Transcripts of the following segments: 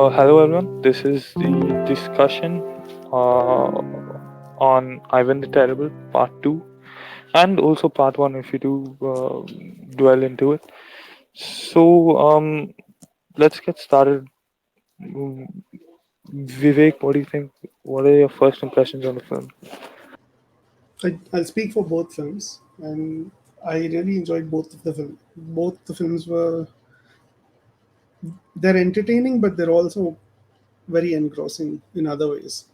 Hello everyone. This is the discussion uh, on Ivan the Terrible, Part 2, and also Part 1 if you do dwell into it. So, let's get started. Mm, Vivek, what do you think? What are your first impressions on the film? I'll speak for both films, and I really enjoyed both of the film. Both the films they're entertaining, but they're also very engrossing in other ways.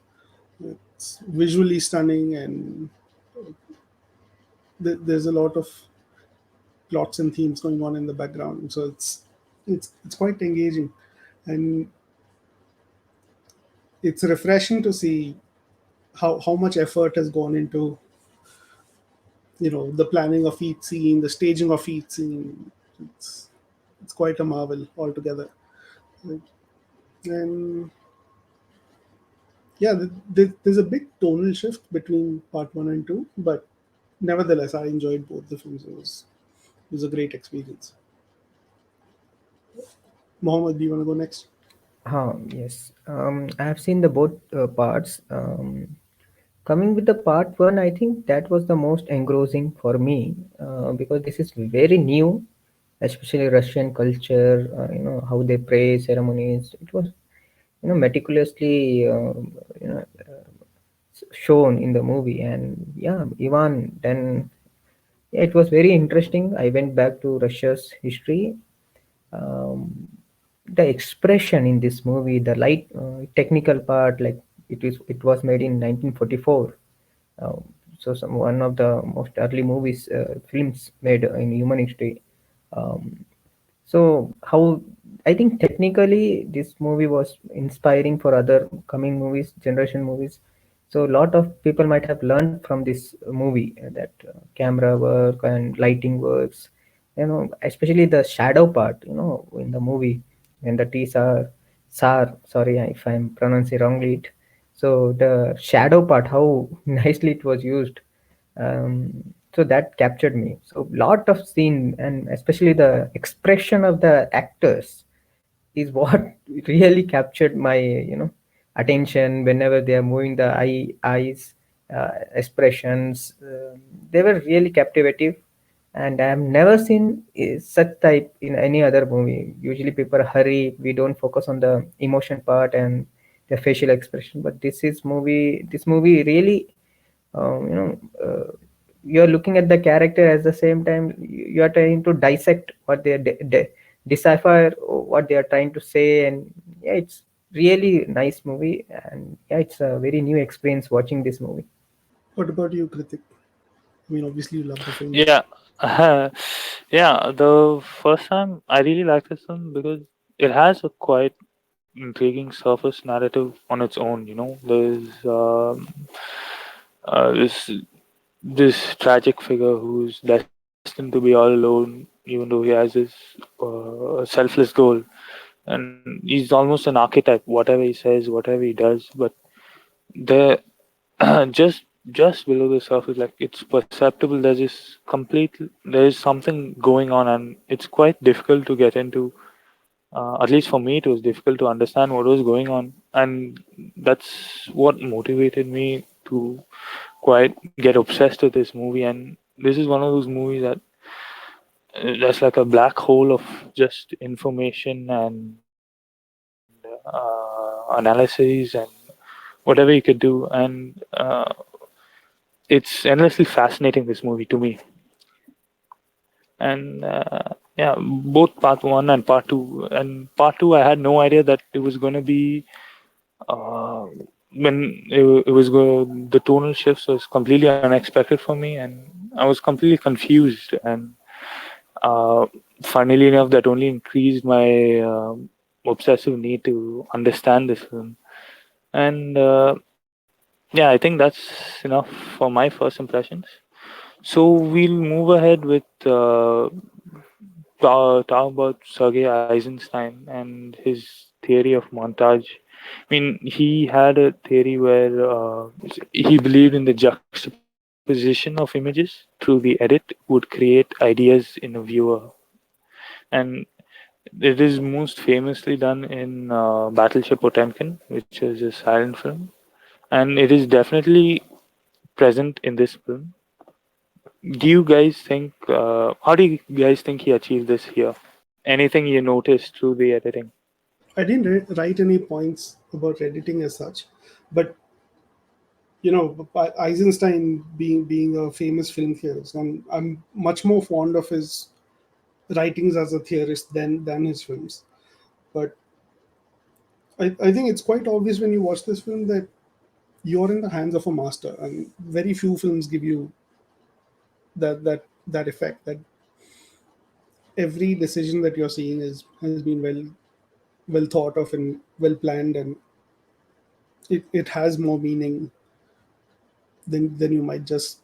It's visually stunning, and there's a lot of plots and themes going on in the background. So it's quite engaging, and it's refreshing to see how much effort has gone into the planning of each scene, the staging of each scene. It's it's quite a marvel altogether. And yeah, there's a big tonal shift between part one and two, but nevertheless, I enjoyed both the films. It was a great experience. Mohammed, do you want to go next? Yes. I have seen the both parts. Coming with the part one, I think that was the most engrossing for me because this is very new, especially Russian culture. How they pray ceremonies. It was meticulously shown in the movie, and yeah, Ivan. Then yeah, it was very interesting. I went back to Russia's history. Um, the expression in this movie, the light technical part, like it was made in 1944. uh, one of the most early movies films made in human history. Um, so how I think technically this movie was inspiring for other coming movies, generation movies. So a lot of people might have learned from this movie that camera work and lighting works. Especially the shadow part. In the movie when the Tsar, sorry if I'm pronouncing wrongly it. So the shadow part, how nicely it was used. So that captured me. So lot of scene, and especially the expression of the actors is what really captured my attention whenever they are moving the eyes, expressions. They were really captivative, and I have never seen such type in any other movie. Usually people hurry, we don't focus on the emotion part and the facial expression, but this movie really, you know you're looking at the character, at the same time you are trying to dissect what they are decipher what they are trying to say. And yeah, it's really nice movie, and yeah, it's a very new experience watching this movie. What about you, Krithik? I mean, obviously you love the film. Yeah, yeah. The first time I really liked this film because it has a quite intriguing surface narrative on its own. There's this tragic figure who's destined to be all alone, even though he has this selfless goal, and he's almost an archetype. Whatever he says, whatever he does, but there, just below the surface, like it's perceptible. There is something going on, and it's quite difficult to get into. At least for me, it was difficult to understand what was going on, and that's what motivated me to quite get obsessed with this movie. And this is one of those movies that's like a black hole of just information and analysis and whatever you could do. And it's endlessly fascinating, this movie, to me. And yeah, both part one and part two. And part two, I had no idea that it was going to be. Uh, when it was the tonal shifts was completely unexpected for me, and I was completely confused. And uh, funnily enough, that only increased my obsessive need to understand this film. And yeah, I think that's enough for my first impressions. So we'll move ahead with talk about Sergei Eisenstein and his theory of montage. I mean, he had a theory where he believed in the juxtaposition of images through the edit would create ideas in a viewer. And It is most famously done in Battleship Potemkin, which is a silent film, and it is definitely present in this film. Do you guys think? How do you guys think he achieved this here? Anything you noticed through the editing? I didn't write any points about editing as such, but Eisenstein being a famous film theorist, and I'm much more fond of his writings as a theorist than his films. But I think it's quite obvious when you watch this film that you're in the hands of a master, and very few films give you that effect. That every decision that you're seeing has been well thought of and well planned, and it has more meaning than you might just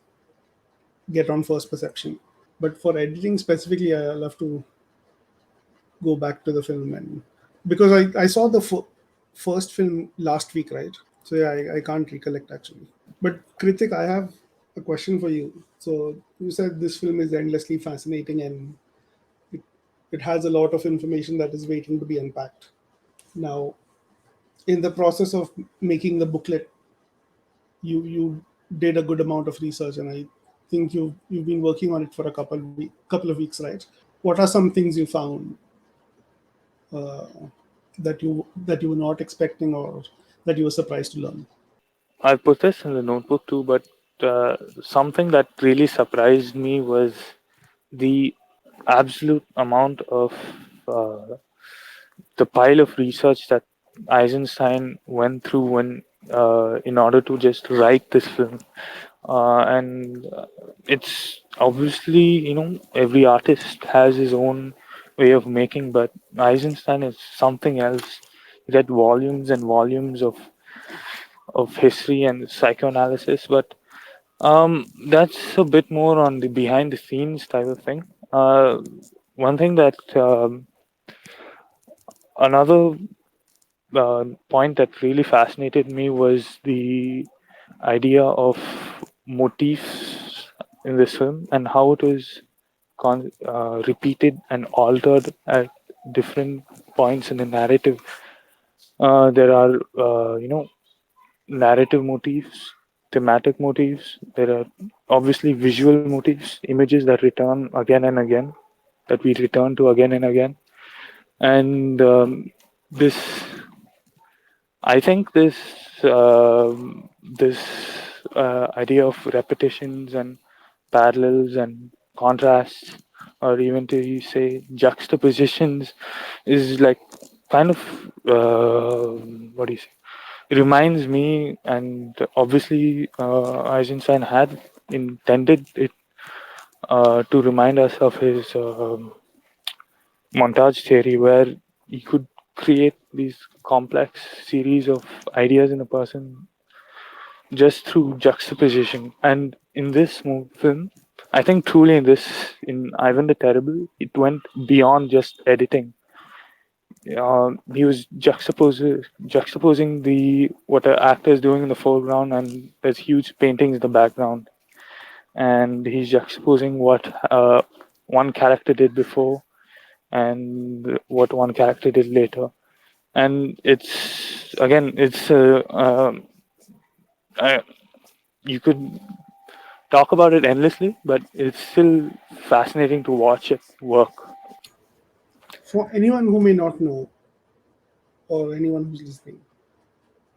get on first perception. But for editing specifically, I love to go back to the film, and because I saw the first film last week, right? So yeah, I can't recollect actually. But Krithik, I have a question for you. So you said this film is endlessly fascinating, and it, it has a lot of information that is waiting to be unpacked. Now, in the process of making the booklet, you did a good amount of research, and I think you've been working on it for a couple of weeks, right? What are some things you found uh, that you were not expecting, or that you were surprised to learn? I put this in the notebook too, but something that really surprised me was the absolute amount of uh, the pile of research that Eisenstein went through when in order to just write this film. And it's obviously, every artist has his own way of making, but Eisenstein is something else. He read volumes and volumes of history and psychoanalysis, but that's a bit more on the behind the scenes type of thing. One thing that another point that really fascinated me was the idea of motifs in this film and how it was repeated and altered at different points in the narrative. There are, narrative motifs, thematic motifs. There are obviously visual motifs, images that return again and again, that we return to again and again. And this, I think this idea of repetitions and parallels and contrasts, or even to say juxtapositions, is like kind of what do you say? It reminds me, and obviously Eisenstein had intended it to remind us of his montage theory, where he could create these complex series of ideas in a person just through juxtaposition. And in this film, I think truly in Ivan the Terrible, it went beyond just editing. He was juxtaposing the what an actor is doing in the foreground, and there's huge paintings in the background, and he's juxtaposing what one character did before and what one character did later. And it's again, uh, you could talk about it endlessly, but it's still fascinating to watch it work. For anyone who may not know, or anyone who's listening,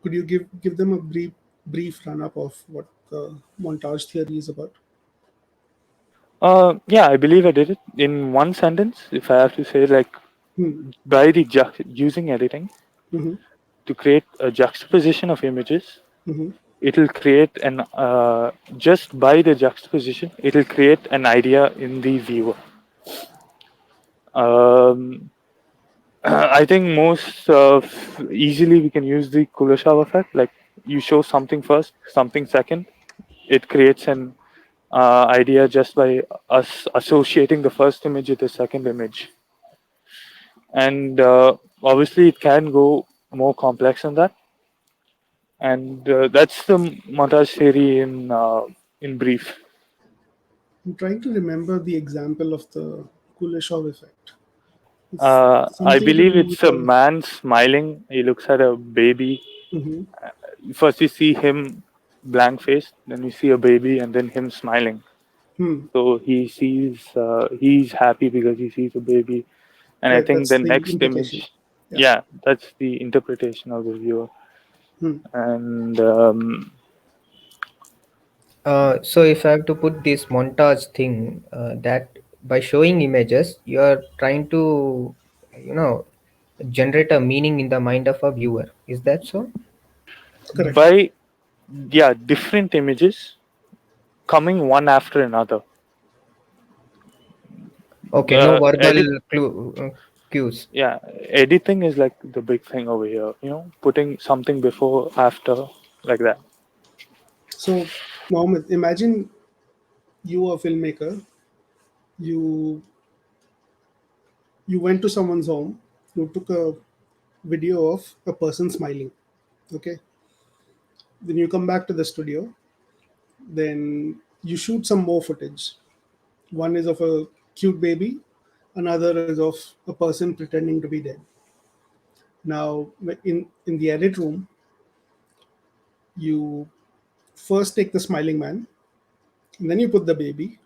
could you give them a brief run up of what the montage theory is about? Yeah, I believe I did it in one sentence. If I have to say, like, Hmm. by using editing Mm-hmm. to create a juxtaposition of images, Mm-hmm. it'll create an just by the juxtaposition, it'll create an idea in the viewer. Um, I think most easily we can use the Kuleshov effect. Like, you show something first, something second. It creates an idea just by us associating the first image with the second image. And obviously, it can go more complex than that. And that's the montage theory in brief. I'm trying to remember the example of the Kuleshov effect. It's I something to believe do it's with a a. man smiling. He looks at a baby. Mhm. First, you see him blank faced, then you see a baby, and then him smiling. Hmm. So he's happy because he sees a baby. And I Right. think That's the the next implication. image, Yeah. yeah, that's the interpretation of the viewer. Hmm. And So if I have to put this montage thing, that by showing images, you are trying to, you know, generate a meaning in the mind of a viewer. Is that so? Correct. by, yeah, different images coming one after another. Okay, no The edit, verbal cues. yeah, editing is like the big thing over here. Putting something before, after, like that. So, Mohammed, imagine you are a filmmaker. You you went to someone's home. You took a video of a person smiling. Okay. Then you come back to the studio. Then you shoot some more footage. One is of a cute baby. Another is of a person pretending to be dead. Now, in the edit room, you first take the smiling man, and then you put the baby.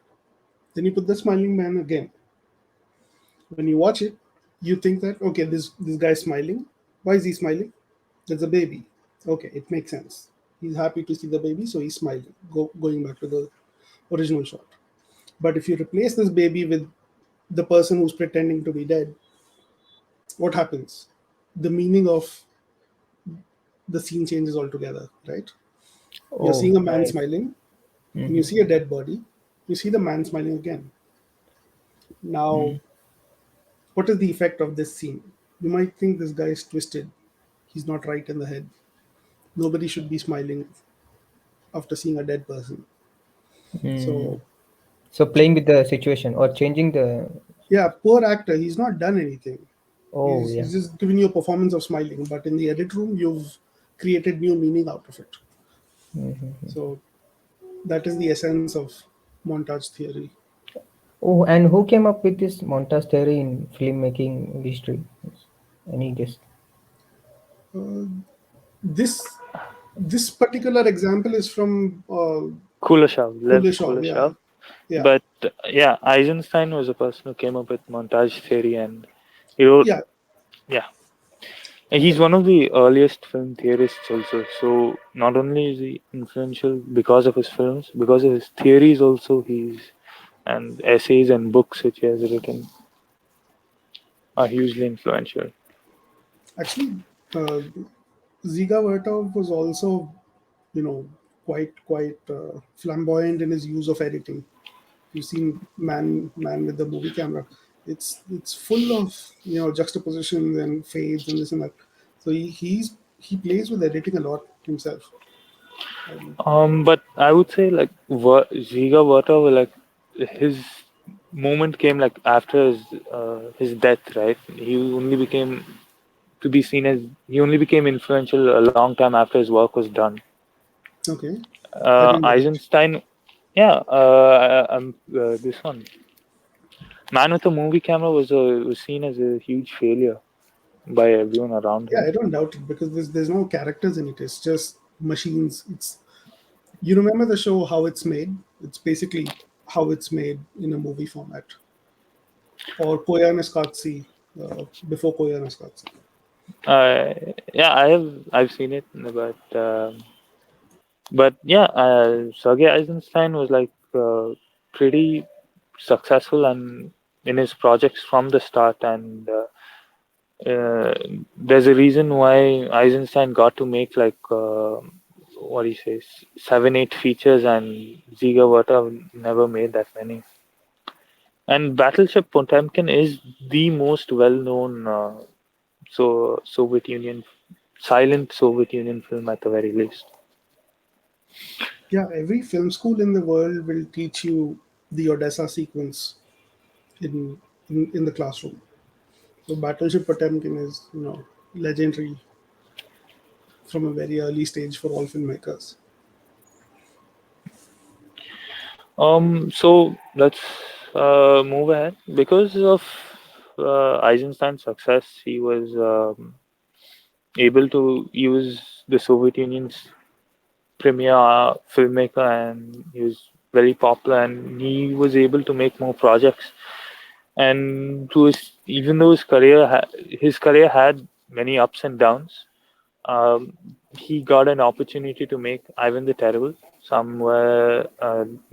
Then you put the smiling man again. When you watch it, you think that okay, this guy's smiling. Why is he smiling? There's a baby. Okay, it makes sense. He's happy to see the baby, so he's smiling. Going back to the original shot. But if you replace this baby with the person who's pretending to be dead, what happens? The meaning of the scene changes altogether, right? You're Oh, seeing a man right. smiling, and you Mhm. see a dead body. You see the man smiling again. Now, what is the effect of this scene? You might think this guy is twisted. He's not right in the head. Nobody should be smiling after seeing a dead person. Mm. So, So playing with the situation or changing the. yeah, poor actor. He's not done anything. Oh, He's, yeah. he's just giving you a performance of smiling, but in the edit room, you've created new meaning out of it. Mhm. So, that is the essence of montage theory. Oh, and who came up with this montage theory in filmmaking history? Any guess? Uh, this this particular example is from Kuleshov, Lev Kuleshov. Yeah, Kuleshov. yeah, But yeah, Eisenstein was the person who came up with montage theory, and he wrote, yeah. yeah, and he's one of the earliest film theorists also. So not only is he influential because of his films, because of his theories also, he's and essays and books which he has written are hugely influential. Actually, uh, Ziga Vertov was also, you know, quite flamboyant in his use of editing. You've seen Man with the movie camera. It's full of juxtapositions and fades and this and that. So he plays with editing a lot himself. And But I would say like Ziga Vertov, like his moment came like after his death, right? He only became influential a long time after his work was done. okay, I didn't know that. Eisenstein, yeah, this one, Man with a Movie Camera was seen as a huge failure by everyone around Yeah, him. I don't doubt it because there's no characters in it. It's just machines. It's You remember the show How It's Made? It's basically how it's made in a movie format. Or Koyaanisqatsi, before Koyaanisqatsi. Yeah, I've seen it, but yeah, Sergei Eisenstein was like pretty successful and in his projects from the start, and uh, there's a reason why Eisenstein got to make like what he says 7 8 features, and Ziga Vertov never made that many. And Battleship Potemkin is the most well-known Soviet Union silent Soviet Union film at the very least. Yeah, every film school in the world will teach you the Odessa sequence in the classroom. So Battleship Potemkin is, legendary from a very early stage for all filmmakers. So let's move ahead because of Eisenstein's success, he was able to use the Soviet Union's premier filmmaker, and he was very popular, and he was able to make more projects. And to his, even though his career had many ups and downs, um, he got an opportunity to make Ivan the Terrible somewhere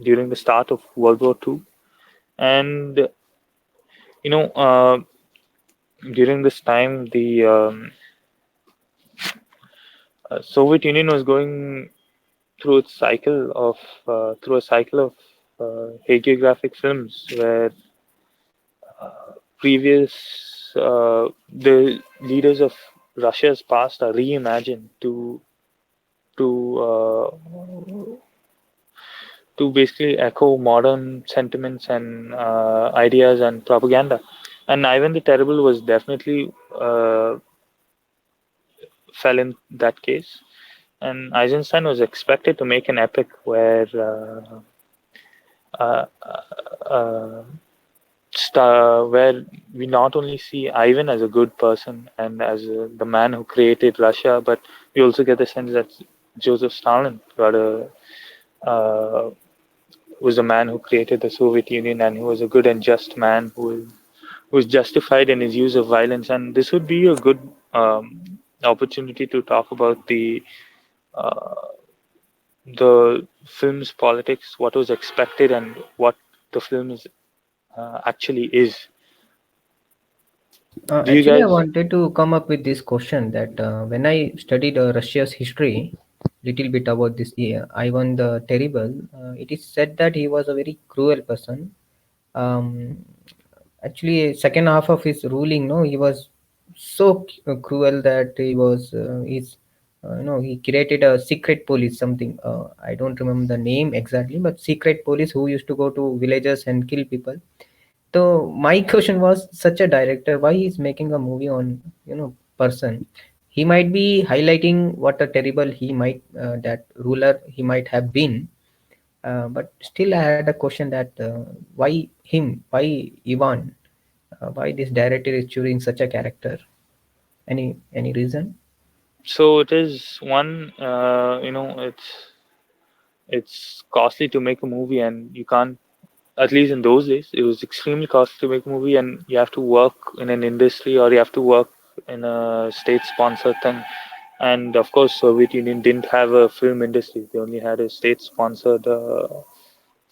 during the start of World War II. And you know, during this time, the Soviet Union was going through its cycle of through a cycle of hagiographic films where the leaders of Russia's past are reimagined to to basically echo modern sentiments and ideas and propaganda. And Ivan the Terrible was definitely fell in that case. And Eisenstein was expected to make an epic uh, uh, where we not only see Ivan as a good person and as the man who created Russia, but we also get the sense that Joseph Stalin uh, was the man who created the Soviet Union, and he was a good and just man who was justified in his use of violence. And this would be a good opportunity to talk about the film's politics, what was expected, and what the film is actually is. Do you Actually, I guys? wanted to come up with this question that when I studied Russia's history, little bit about this Ivan the Terrible, it is said that he was a very cruel person. Um, Actually, second half of his ruling, no, he was so cruel that he created a secret police, something. I don't remember the name exactly, but secret police who used to go to villages and kill people. So my question was, such a director, why he's making a movie on person? He might be highlighting what a terrible he might that ruler he might have been, but still I had a question that why him, why Ivan, why this director is choosing such a character? Any reason? So it is one, it's costly to make a movie, and you can't. At least in those days, it was extremely costly to make a movie, and you have to work in an industry or you have to work in a state-sponsored thing. And of course, Soviet Union didn't have a film industry; they only had a state-sponsored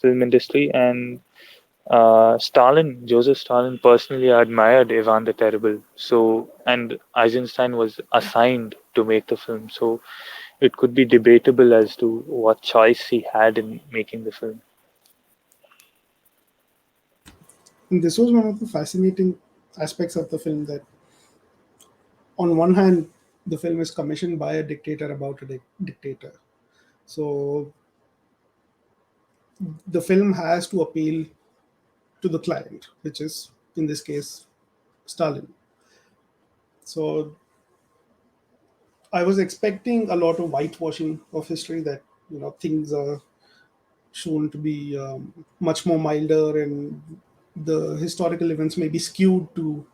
film industry. And Joseph Stalin personally admired Ivan the Terrible. So, and Eisenstein was assigned to make the film. So, it could be debatable as to what choice he had in making the film. And this was one of the fascinating aspects of the film, that on one hand, the film is commissioned by a dictator about a dictator. So the film has to appeal to the client, which is in this case Stalin. So I was expecting a lot of whitewashing of history, that things are shown to be much more milder, and the historical events may be skewed to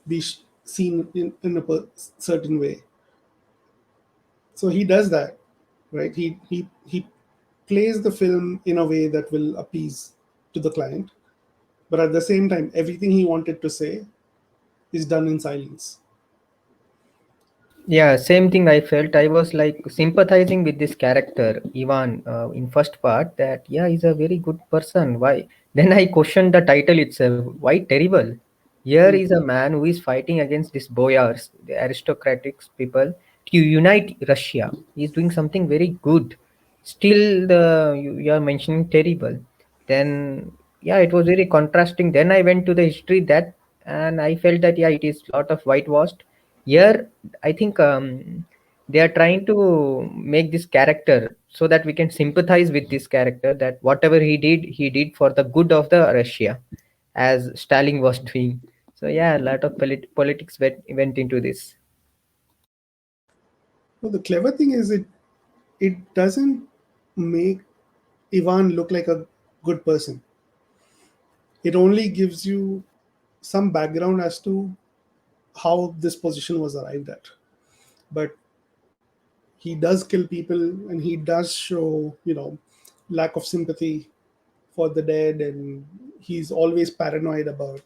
be seen in a certain way. So he does that, right? He plays the film in a way that will appease to the client, but at the same time, everything he wanted to say is done in silence. Yeah, same thing I felt. I was like sympathizing with this character, Ivan, in first part that, yeah, he's a very good person. Why? Then I questioned the title itself. Why terrible? Here Hmm. is a man who is fighting against these boyars, the aristocratic people, to unite Russia. He's doing something very good. Still, you are mentioning terrible. Then, yeah, it was very contrasting. Then I went to the history that, and I felt that, yeah, it is lot of whitewashed. Here I think they are trying to make this character so that we can sympathize with this character, that whatever he did for the good of the Russia, as Stalin was doing. So yeah, a lot of politics went into this. Well, the clever thing is, it doesn't make Ivan look like a good person. It only gives you some background as to how this position was arrived at. But he does kill people, and he does show, lack of sympathy for the dead, and he's always paranoid about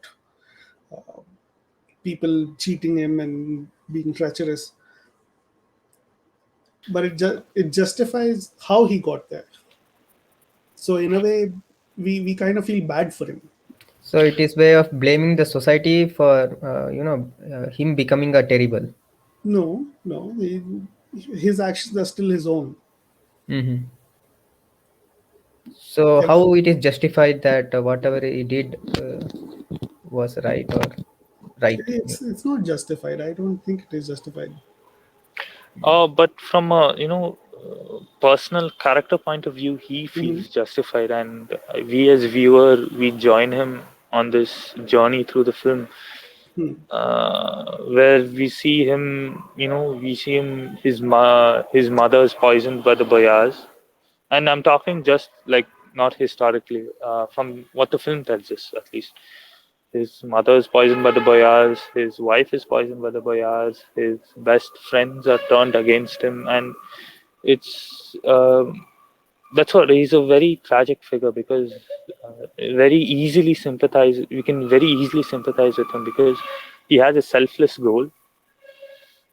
people cheating him and being treacherous. But it justifies how he got there. So in a way, we kind of feel bad for him. So it is way of blaming the society for him becoming a terrible. No, no, his actions are still his own. Hmm. So Ev- how it is justified that whatever he did was right or right? it's not justified. I don't think it is justified. But from a personal character point of view, he Hmm. feels justified, and we as viewer we join him on this journey through the film, Hmm. where we see him. We see him. His mother is poisoned by the boyars, and I'm talking just like not historically, from what the film tells us at least. His mother is poisoned by the boyars. His wife is poisoned by the boyars. His best friends are turned against him, and it's that's what he's a very tragic figure because very easily sympathize. We can very easily sympathize with him because he has a selfless goal,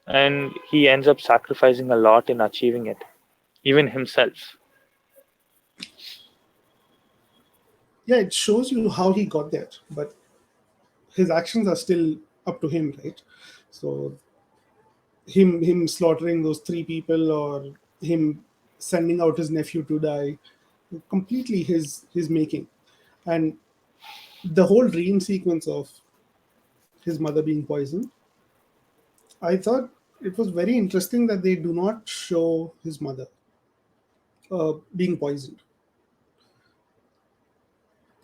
and he ends up sacrificing a lot in achieving it, even himself. Yeah, it shows you how he got there, but his actions are still up to him, right? So him slaughtering those three people, or him sending out his nephew to die, completely his making. And the whole dream sequence of his mother being poisoned, I thought it was very interesting that they do not show his mother being poisoned.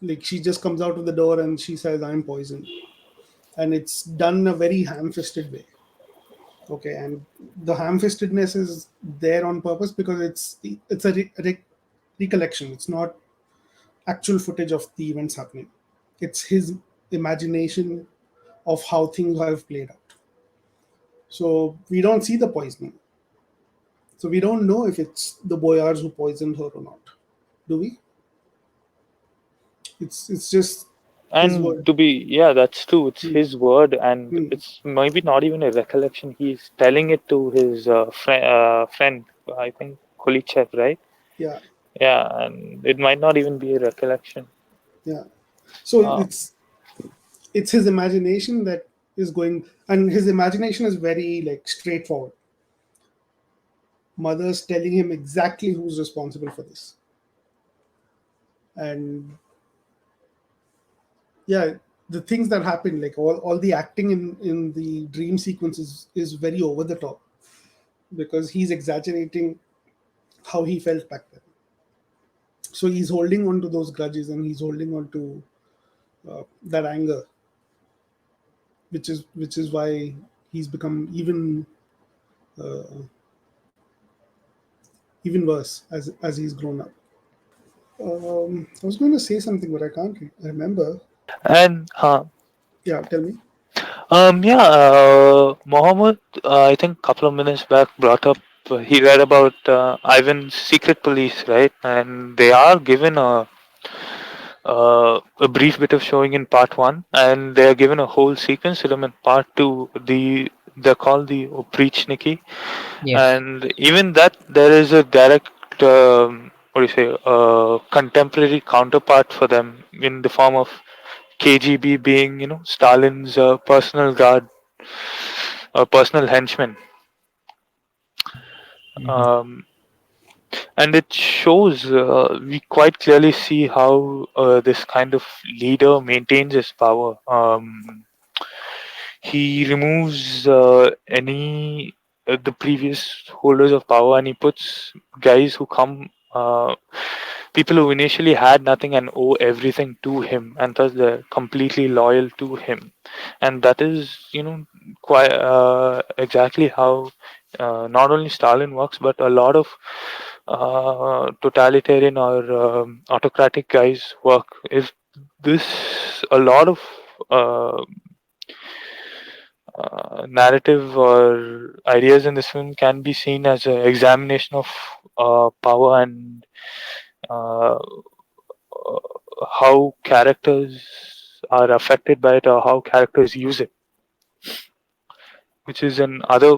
Like, she just comes out of the door and she says, "I'm poisoned," and it's done in a very ham-fisted way. Okay, and the ham-fistedness is there on purpose because it's a recollection. It's not actual footage of the events happening. It's his imagination of how things have played out. So we don't see the poisoning. So we don't know if it's the boyars who poisoned her or not. Do we? It's just his And word. to be, yeah, that's true. It's Hmm. his word, and Hmm. it's maybe not even a recollection. He's telling it to his friend, I think Kulichev, right? Yeah, Yeah, and it might not even be a recollection. yeah. So Uh, it's his imagination that is going, and his imagination is very like straightforward. Mother's telling him exactly who's responsible for this, and yeah, the things that happen, like all the acting in the dream sequence is very over the top because he's exaggerating how he felt back then. So he's holding on to those grudges, and he's holding on to that anger, which is why he's become even worse as he's grown up. I was going to say something, but I can't remember. and Yeah, tell me. yeah, Mohammed, I think a couple of minutes back brought up. He read about Ivan's secret police, right? And they are given a brief bit of showing in part one, and they are given a whole sequence to them in part two. They're called the Oprichniki, Yes. and even that there is a direct what do you say, contemporary counterpart for them in the form of KGB being Stalin's personal guard, personal henchman. Hmm. Um, and it shows, we quite clearly see how this kind of leader maintains his power. He removes any the previous holders of power, and he puts guys who come, people who initially had nothing and owe everything to him, and thus they're completely loyal to him. And that is quite exactly how not only Stalin works, but a lot of totalitarian or autocratic guys work. If this a lot of uh, narrative or ideas in this film can be seen as an examination of power and uh, how characters are affected by it or how characters use it, which is an other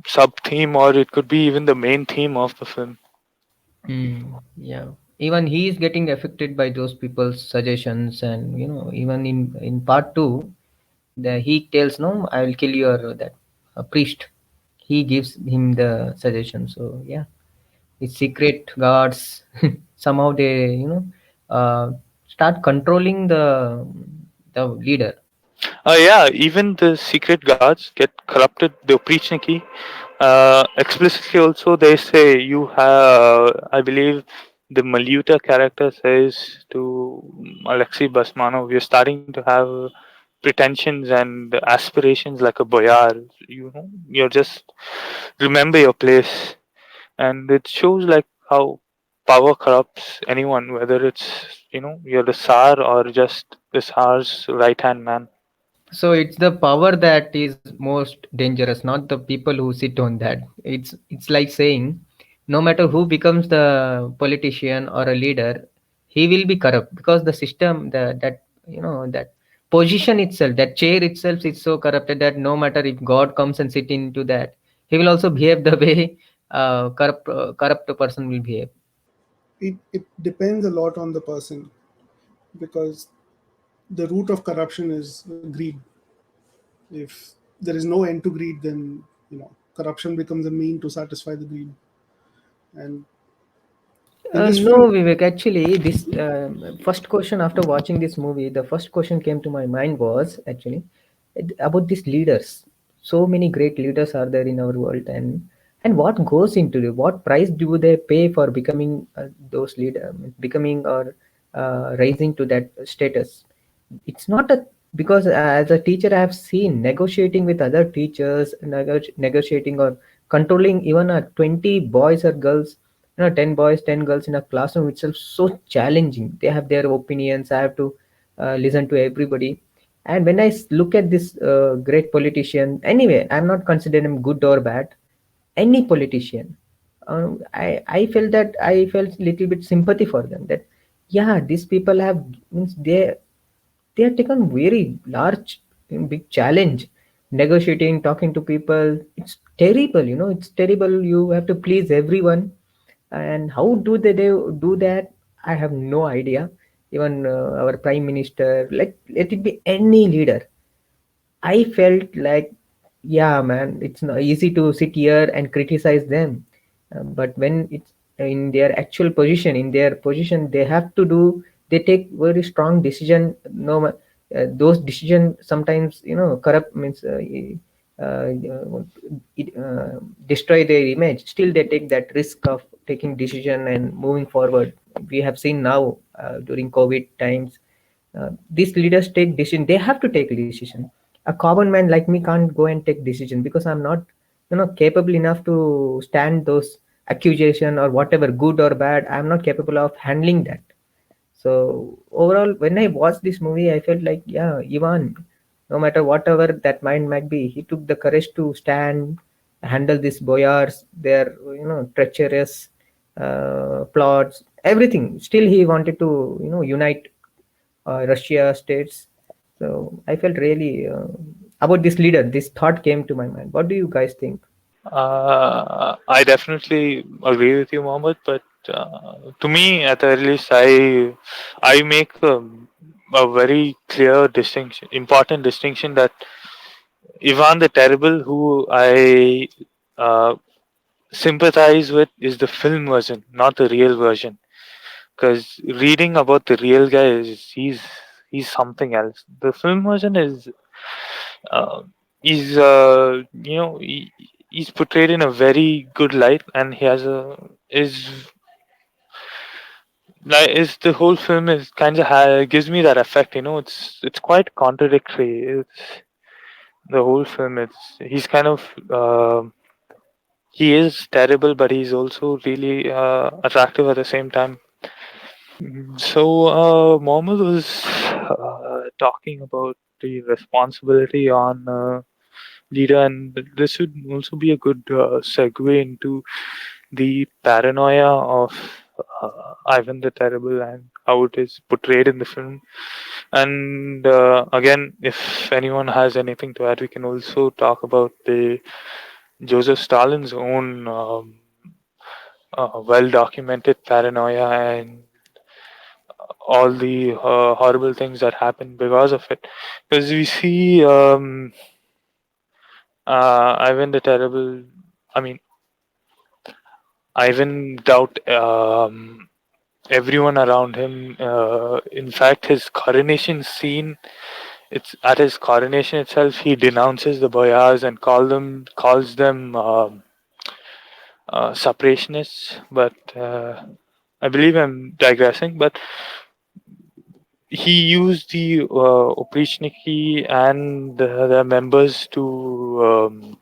sub theme, or it could be even the main theme of the film. Yeah, even he is getting affected by those people's suggestions, and even in part two, he tells, no, I will kill your that priest. He gives him the suggestion. So yeah, his secret guards somehow they start controlling the leader. Yeah, even the secret guards get corrupted. The Oprichniki, explicitly also they say you have. I believe the Maluta character says to Alexei Basmanov, "You're starting to have pretensions and aspirations like a boyar. You're just remember your place." And it shows like how power corrupts anyone, whether it's you're the Tsar or just the Tsar's right hand man. So it's the power that is most dangerous, not the people who sit on that. It's like saying, no matter who becomes the politician or a leader, he will be corrupt because the system, that that position itself, that chair itself, is so corrupted that no matter if God comes and sit into that, he will also behave the way corrupt person will behave. It depends a lot on the person, because the root of corruption is greed. If there is no end to greed, then corruption becomes a mean to satisfy the greed. And in this No, film, Vivek. Actually, this first question after watching this movie, the first question came to my mind was actually about these leaders. So many great leaders are there in our world, and what goes into it? What price do they pay for becoming those leader, becoming or rising to that status? It's not a, because as a teacher I have seen negotiating with other teachers, negotiating or controlling even 20 boys or girls, 10 boys 10 girls in a classroom itself, so challenging. They have their opinions, I have to listen to everybody. And when I look at this great politician, anyway, I'm not considering him good or bad, any politician, I felt that I felt little bit sympathy for them, that yeah, these people have, means they have taken very large big challenge, negotiating, talking to people. It's terrible, it's terrible. You have to please everyone. And how they do that, I have no idea. Even our prime minister, let it be any leader, I felt like, yeah, man, it's not easy to sit here and criticize them. But when it's in their actual position, they have to do, they take very strong decision. No, those decision sometimes, corrupt, means it, destroy their image. Still, they take that risk of taking decision and moving forward. We have seen now during COVID times, these leaders take decision. They have to take a decision. A common man like me can't go and take decision because I'm not capable enough to stand those accusation or whatever, good or bad. I'm not capable of handling that. So overall, when I watched this movie, I felt like, yeah, Ivan, no matter whatever that mind might be, he took the courage to stand, handle these boyars, their treacherous plots, everything. Still, he wanted to unite Russia states. So I felt really about this leader. This thought came to my mind. What do you guys think? I definitely agree with you, Mohammed. But to me, at the very least, I make a very clear distinction, important distinction, that Ivan the Terrible, who I uh, sympathize with, is the film version, not the real version. Because reading about the real guy he's something else. The film version is uh, he's he's portrayed in a very good light, and he has a is the whole film is kind of gives me that effect. It's quite contradictory. It's the whole film. It's he's kind of he is terrible, but he's also really attractive at the same time. So Mohammed was talking about the responsibility on leader, and this would also be a good segue into the paranoia of Ivan the Terrible and how it is portrayed in the film. And again, if anyone has anything to add, we can also talk about the Joseph Stalin's own well documented paranoia and all the horrible things that happen because of it. Because we see Ivan the Terrible, I mean, Ivan doubt everyone around him. In fact, his coronation scene, it's at his coronation itself, he denounces the boyars and calls them separationists. But I believe I'm digressing. But he used the Oprichniki and the members to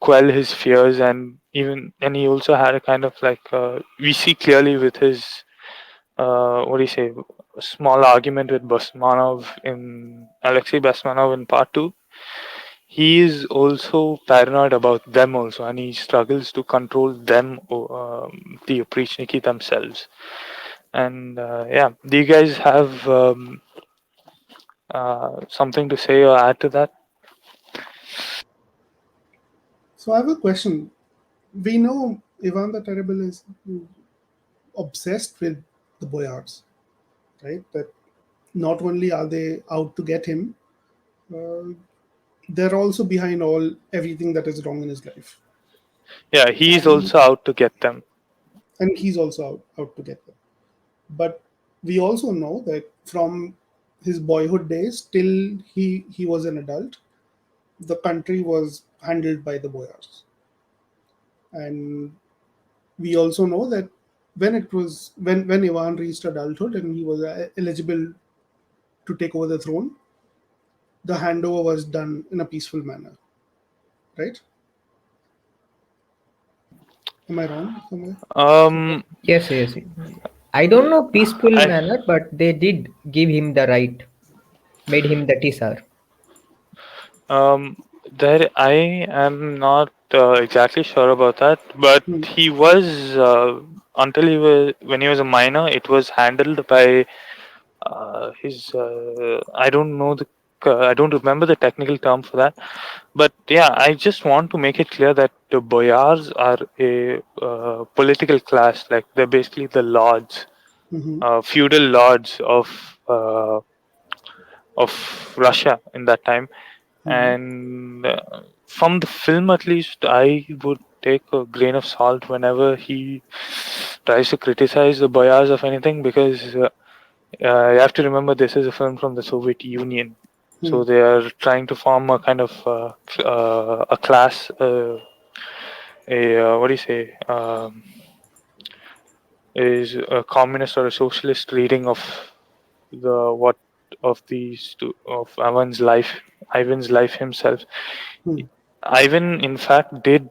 quell his fears, and he also had a kind of like we see clearly with his what do you say, a small argument with Basmanov in Alexei Basmanov in part two. He is also paranoid about them also, and he struggles to control them, the Oprichniki themselves. And yeah, do you guys have something to say or add to that? So I have a question. We know Ivan the Terrible is obsessed with the boyars, right? That not only are they out to get him, uh, they're also behind all everything that is wrong in his life, Yeah, he's and also out to get them. he's also out to get them. But we also know that from his boyhood days till he was an adult, the country was handled by the boyars, and we also know that when Ivan reached adulthood and he was eligible to take over the throne, the handover was done in a peaceful manner, right? Am I wrong somewhere? Um, Yes, yes. I don't know peaceful I manner, but they did give him the right, made him the Tsar. Um, there I am not exactly sure about that, but Hmm. he was until he was when he was a minor. It was handled by his. I don't know the. I don't remember the technical term for that, but yeah, I just want to make it clear that the boyars are a political class. Like they're basically the lords, Hmm. feudal lords of Russia in that time. Hmm. And from the film, at least, I would take a grain of salt whenever he tries to criticize the boyars of anything, because you have to remember this is a film from the Soviet Union. Hmm. So they are trying to form a kind of a class, what do you say, is a communist or a socialist reading of the what of of Ivan's life himself. Hmm. Ivan, in fact, did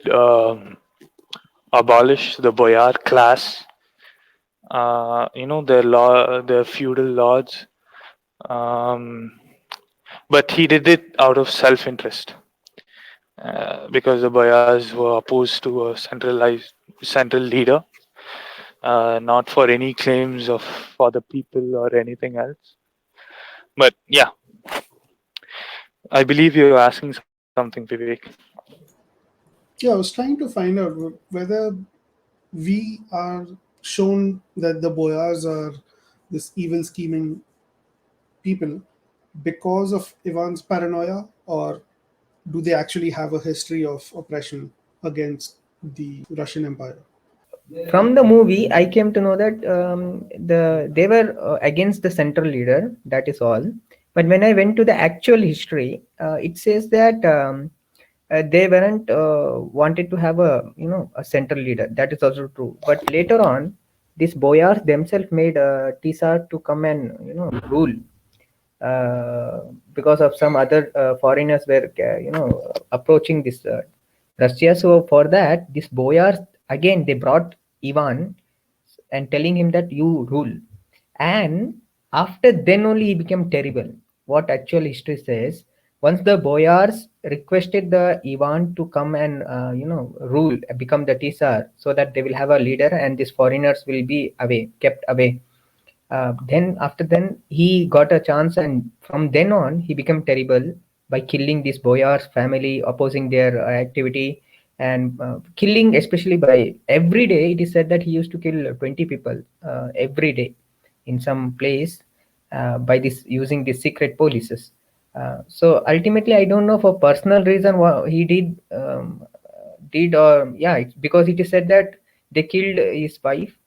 abolish the boyar class. The feudal lords. Um, but he did it out of self-interest, because the boyars were opposed to a central leader, not for any claims of for the people or anything else. But yeah, I believe you're asking something, Vivek. Yeah, I was trying to find out whether we are shown that the boyars are this evil scheming people because of Ivan's paranoia, or do they actually have a history of oppression against the Russian Empire? From the movie, I came to know that they were against the central leader. That is all. But when I went to the actual history, it says that they weren't wanted to have a central leader. That is also true. But later on, these boyars themselves made Tsar to come and rule, uh, because of some other foreigners were approaching this Russia. So for that, these boyars again they brought Ivan and telling him that you rule. And After then only he became terrible. What actual history says, once the boyars requested the Ivan to come and rule, become the Tsar, so that they will have a leader and these foreigners will be away, kept away. Then after then he got a chance, and from then on he became terrible by killing this boyars family, opposing their activity, and killing, especially by every day. It is said that he used to kill 20 people every day in some place, by this using the secret polices. So ultimately I don't know for personal reason what he did, or yeah, it's because it is said that they killed his wife.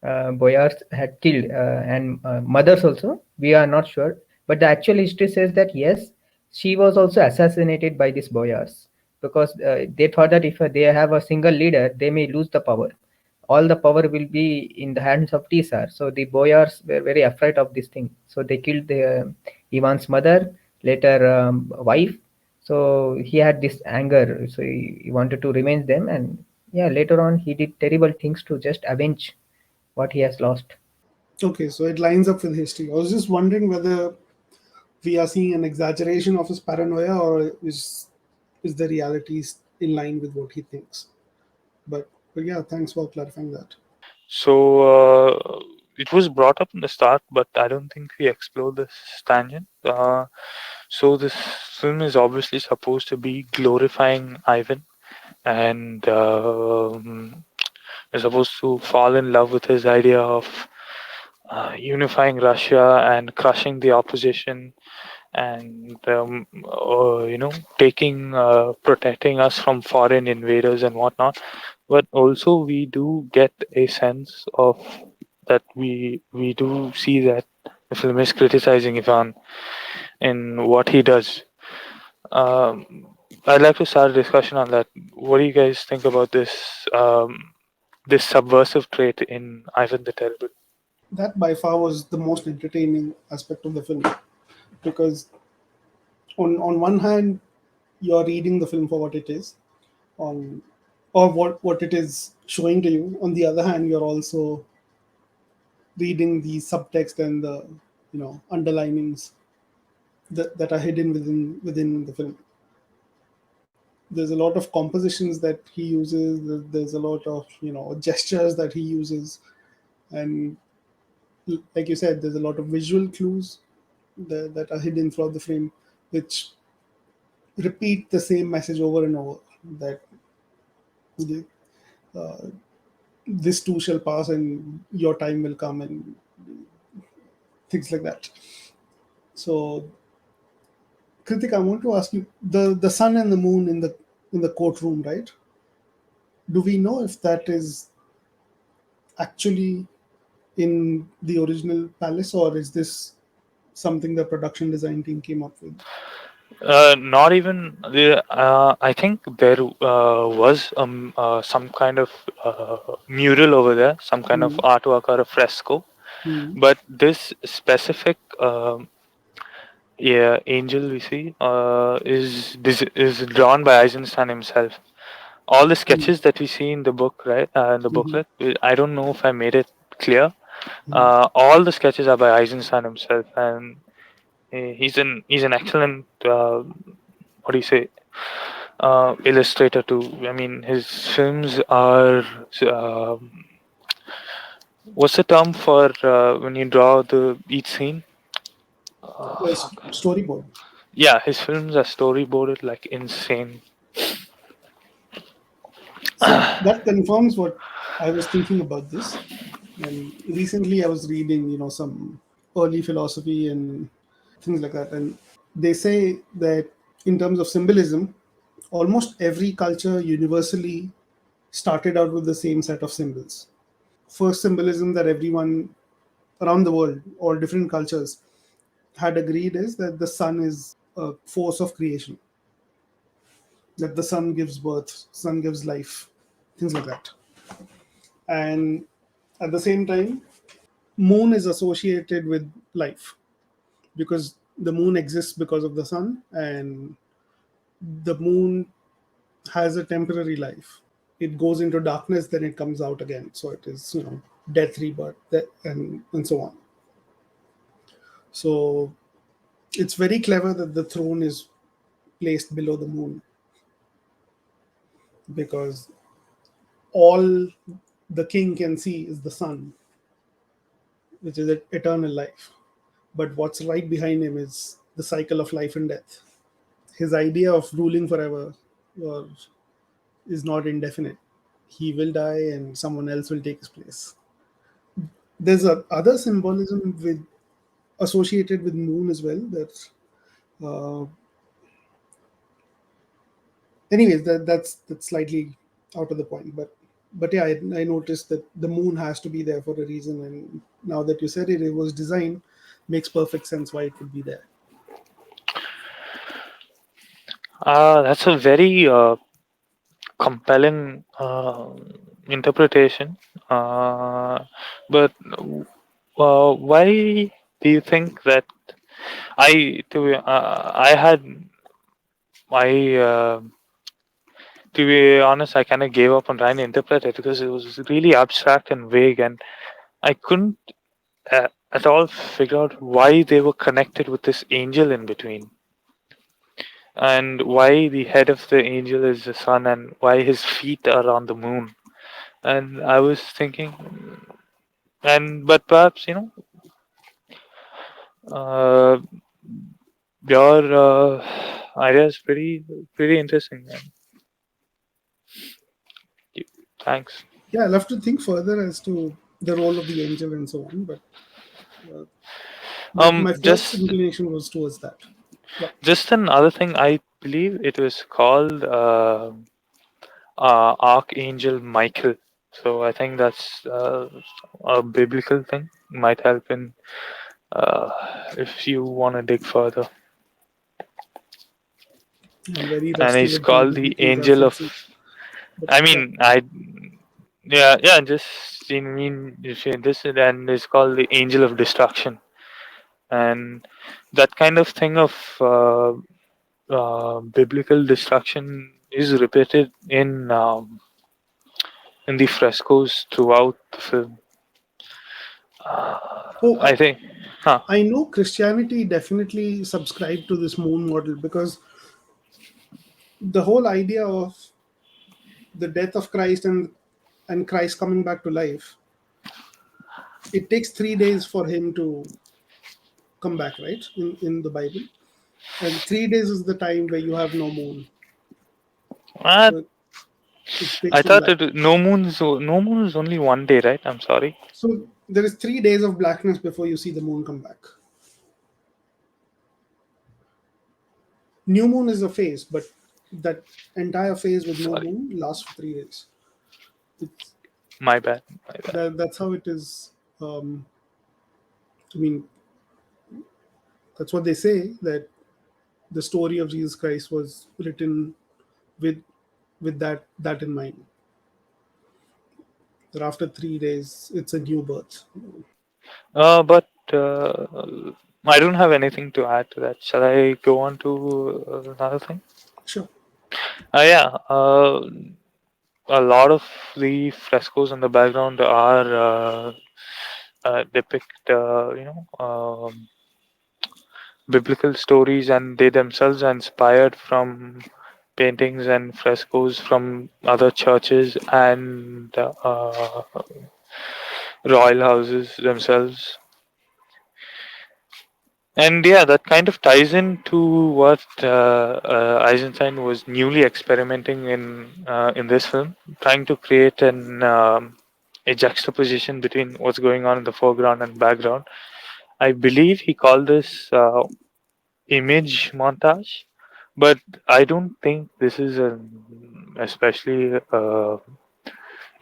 Boyars had killed, and mothers also. We are not sure, but the actual history says that yes, she was also assassinated by these boyars, because they thought that if they have a single leader, they may lose the power. All the power will be in the hands of Tsar. So the boyars were very afraid of this thing. So they killed Ivan's mother, later wife. So he had this anger. So he wanted to revenge them, and yeah, later on he did terrible things to just avenge what he has lost. Okay, so it lines up with history. I was just wondering whether we are seeing an exaggeration of his paranoia, or is the reality in line with what he thinks. But yeah, thanks for clarifying that. So it was brought up in the start, but I don't think we explored this tangent. So this film is obviously supposed to be glorifying Ivan, and is supposed to fall in love with his idea of unifying Russia and crushing the opposition, and taking protecting us from foreign invaders and whatnot. But also we do get a sense of that we do see that the film is criticizing Ivan in what he does. I'd like to start a discussion on that. What do you guys think about this subversive trait in Ivan the Terrible? That by far was the most entertaining aspect of the film, because on one hand you're reading the film for what it is, on or what it is showing to you. On the other hand, you're also reading the subtext and the underlinings that are hidden within the film. There's a lot of compositions that he uses. There's a lot of gestures that he uses, and like you said, there's a lot of visual clues that are hidden throughout the frame, which repeat the same message over and over, that the, uh, this too shall pass and your time will come, and things like that. So, Krithik, I want to ask you, the sun and the moon in the courtroom, right? Do we know if that is actually in the original palace, or is this something the production design team came up with? Not even the. I think there was some kind of mural over there, some kind of Hmm. artwork or a fresco. Hmm. But this specific yeah, angel we see is drawn by Eisenstein himself. All the Hmm. sketches that we see in the book, right, in the Hmm. booklet. I don't know if I made it clear. Hmm. All the sketches are by Eisenstein himself, and he's an excellent what do you say illustrator too. I mean, his films are what's the term for when you draw the each scene? Fuck. Storyboard. Yeah, his films are storyboarded like insane. See, that confirms what I was thinking about this. And recently, I was reading, some early philosophy and things like that, and they say that in terms of symbolism, almost every culture universally started out with the same set of symbols. First symbolism that everyone around the world, all different cultures, had agreed is that the sun is a force of creation, that the sun gives birth, sun gives life, things like that. And at the same time, moon is associated with life, because the moon exists because of the sun, and the moon has a temporary life. It goes into darkness, then it comes out again. So it is, death, rebirth, and so on. So it's very clever that the throne is placed below the moon, because all the king can see is the sun, which is eternal life. But what's right behind him is the cycle of life and death. His idea of ruling forever or is not indefinite. He will die and someone else will take his place. There's a other symbolism with associated with moon as well. That uh, anyways, that's slightly out of the point. But yeah, I noticed that the moon has to be there for a reason, and now that you said it, it was designed, makes perfect sense why it would be there. That's a very compelling interpretation. But why do you think that I had I to be honest, I kind of gave up on trying to interpret it because it was really abstract and vague, and I couldn't at all figure out why they were connected with this angel in between, and why the head of the angel is the sun, and why his feet are on the moon. And I was thinking, and but perhaps uh, your idea is pretty interesting. Man. Thanks. Yeah, I'll have to think further as to the role of the angel and so on. Uh, but my first Just inclination was towards that. Yeah, another thing. I believe it was called Archangel Michael. So I think that's a biblical thing. Might help in uh, if you want to dig further. I'm very And rusty he's with called the biblical angel of. references. But I yeah, mean, yeah, just I mean, you see this, and it's called the angel of destruction, and that kind of thing of biblical destruction is repeated in the frescoes throughout the film. oh, I think, huh? I know Christianity definitely subscribed to this moon model, because the whole idea of the death of Christ and Christ coming back to life, it takes 3 days for him to come back, right? In the Bible, and 3 days is the time where you have no moon, Uh, so it's I pitch and thought black. no moon is only one day, right? I'm sorry. So there is 3 days of blackness before you see the moon come back. New moon is a phase, but that entire phase with no Sorry, moon lasts for 3 days. It's my bad, my bad. that's how it is. I mean, that's what they say, that the story of Jesus Christ was written with that in mind. That after 3 days, it's a new birth. But I don't have anything to add to that. Shall I go on to another thing? Sure. Yeah. A lot of the frescoes in the background are depict biblical stories, and they themselves are inspired from paintings and frescoes from other churches and royal houses themselves. And yeah, that kind of ties into what Eisenstein was newly experimenting in this film, trying to create a juxtaposition between what's going on in the foreground and background. I believe he called this image montage, but I don't think this is especially a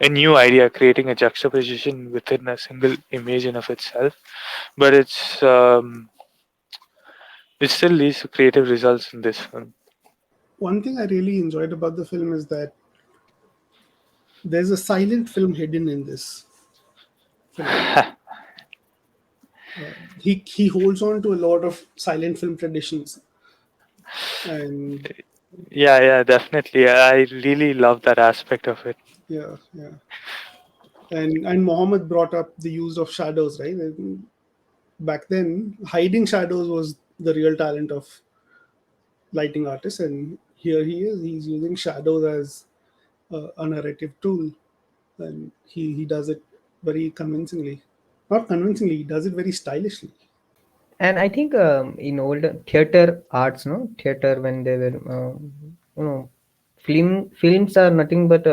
new idea, creating a juxtaposition within a single image in of itself. But it still leads to creative results in this film. One thing I really enjoyed about the film is that there's a silent film hidden in this film. He holds on to a lot of silent film traditions, and Yeah, definitely. I really love that aspect of it. yeah, yeah. And Mohammed brought up the use of shadows, right? back then, hiding shadows was the real talent of lighting artists, and here he is. He's using shadows as a narrative tool, and he does it very convincingly. Not convincingly, he does it very stylishly. And I think in old theater arts, no theater when they were, you know, films are nothing but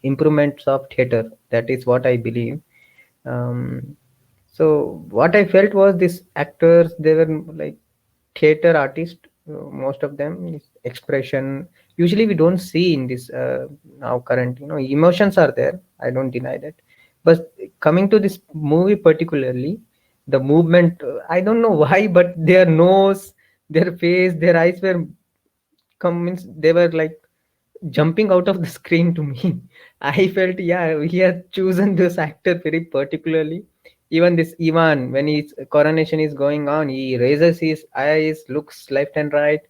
improvements of theater. That is what I believe. Um, so what I felt was these actors, they were like theater artists. Most of them is expression. Usually we don't see in this now current. You know, emotions are there. I don't deny that. But coming to this movie particularly, the movement, I don't know why, but their nose, their face, their eyes were means they were like jumping out of the screen to me. I felt, yeah, he has chosen this actor very particularly. Even this Ivan, when his coronation is going on, he raises his eyes, looks left and right.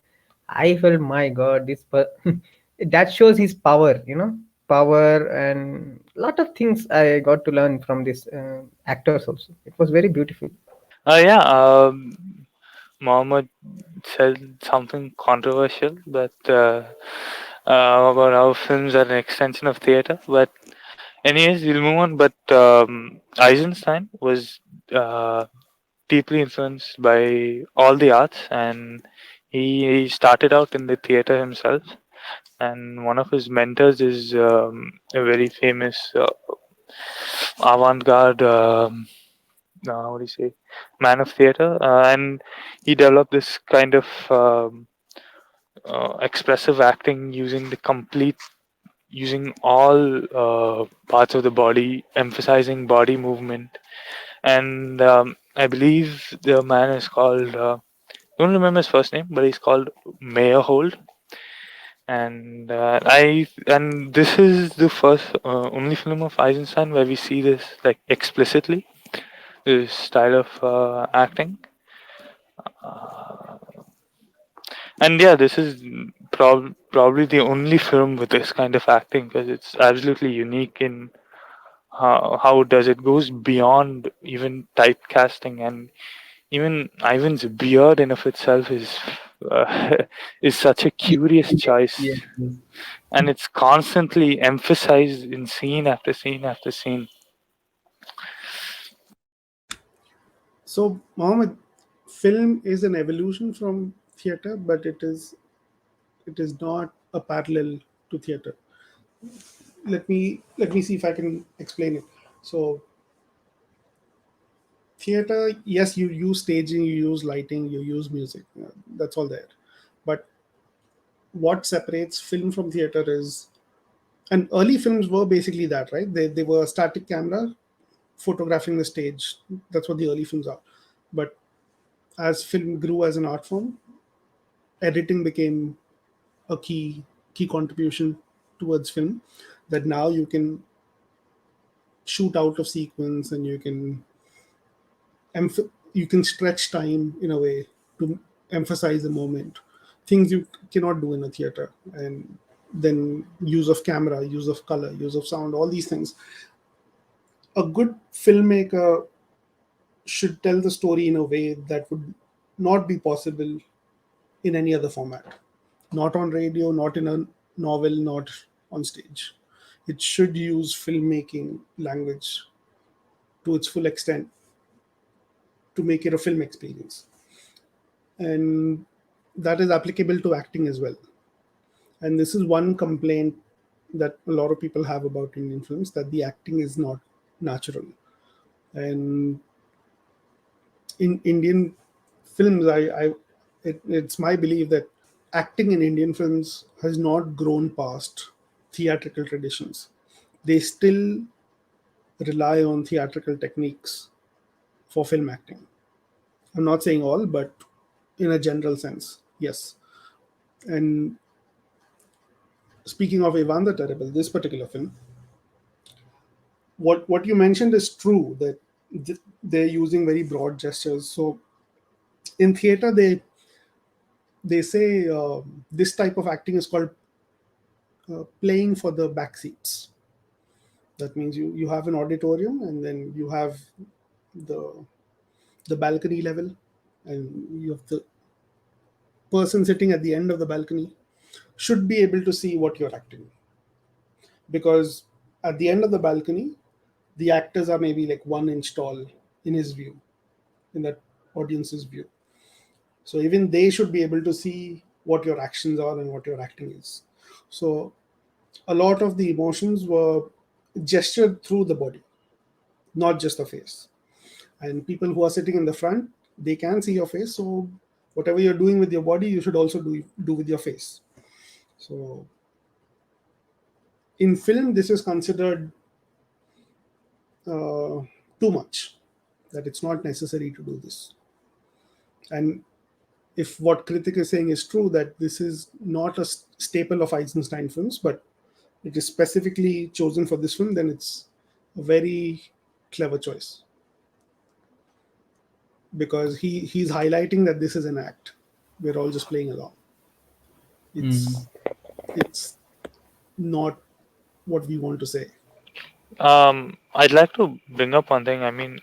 I felt, my God, that shows his power, power, and lot of things I got to learn from this actors also. It was very beautiful. Yeah, Mohammed said something controversial about how films are an extension of theater. But anyways, we'll move on. But Eisenstein was uh, deeply influenced by all the arts, and he started out in the theater himself. And one of his mentors is a very famous avant-garde. What do you say, man of theater, and he developed this kind of expressive acting using using all parts of the body, emphasizing body movement. And I believe the man is called, I don't remember his first name, but he's called Meyerhold. And this is the first only film of Eisenstein where we see this like explicitly, this style of acting. And yeah, this is probably the only film with this kind of acting, because it's absolutely unique in how it does it. Goes beyond even typecasting, and even Ivan's beard in of itself is is such a curious Yes, choice, yes. and it's constantly emphasized in scene after scene after scene. So, Mohammed, film is an evolution from theater, but it is not a parallel to theater. Let me see if I can explain it. So, theater, yes, you use staging, you use lighting, you use music. That's all there. But what separates film from theater is, and early films were basically that, right? They were a static camera photographing the stage. That's what the early films are. But as film grew as an art form, editing became a key contribution towards film. That now you can shoot out of sequence, and you can stretch time in a way to emphasize the moment, things you cannot do in a theater. And then use of camera, use of color, use of sound, all these things. A good filmmaker should tell the story in a way that would not be possible in any other format, not on radio, not in a novel, not on stage. It should use filmmaking language to its full extent to make it a film experience. And that is applicable to acting as well. And this is one complaint that a lot of people have about Indian films, that the acting is not natural. And in Indian films, it's my belief that acting in Indian films has not grown past theatrical traditions. They still rely on theatrical techniques for film acting. I'm not saying all, but in a general sense, yes. And speaking of Ivan the Terrible, this particular film, what you mentioned is true, that they're using very broad gestures. So in theater, they say this type of acting is called playing for the back seats. That means you have an auditorium, and then you have the the balcony level, and you have the person sitting at the end of the balcony should be able to see what you're acting, because at the end of the balcony the actors are maybe like 1 inch tall in his view, in that audience's view. So even they should be able to see what your actions are and what your acting is. So a lot of the emotions were gestured through the body, not just the face. And people who are sitting in the front, they can see your face. So whatever you're doing with your body, you should also do with your face. So in film, this is considered uh, too much. That it's not necessary to do this. And if what Krithik is saying is true, that this is not a staple of Eisenstein films, but it is specifically chosen for this film, then it's a very clever choice, because he's highlighting that this is an act. We're all just playing along. It's Mm. it's not what we want to say. I'd like to bring up one thing. I mean,